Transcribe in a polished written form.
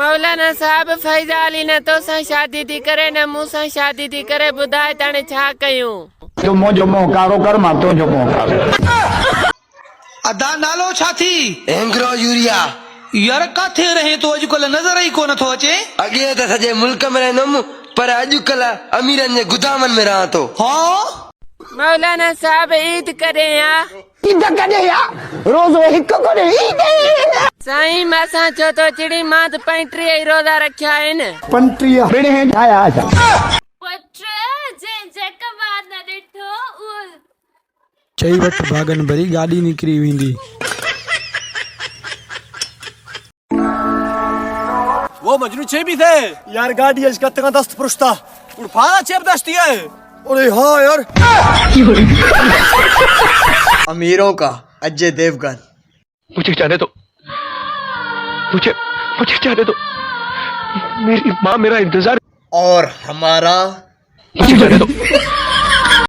मौलाना साहब फैज़ा अली ने तो सां शादी थी करे न मूं सां शादी थी करे बुधाए तने छा कयूं। जो मुंहिंजो मुंहुं कारो कर मां तुंहिंजो मुंहुं कारो। अदा नालो छा थी? एंग्रो यूरिया। यार काथे रहे तो अॼुकल्ह नज़र ई कोन थो अचे। अॻे त सॼे मुल्क में रहंदुमि पर अॼुकल्ह अमीरनि जे गुदामनि में रहां थो। हाँ मौलाना साहब ईद करे या ईद करे या रोज़ो हिकु करे ईद साईं मासां छो तो चिड़ी मां त 35 रोज़ा रखिया आहिनि। 35 बिड़े ठाया छा पुट जेका बात न ॾिठो उहो चई वठ भागन भरी गाड़ी निकरी वेंदी। वो मजनू छे भी थे यार गाड़ी आज कत का दस्त पुरुषता उड़फाना छेप दस्ती है। अरे हाँ यार अमीरों का अजय देवगन। मुझे जाने दो, मुझे जाने दो, मेरी माँ मेरा इंतजार। और हमारा मुझे जाने दो।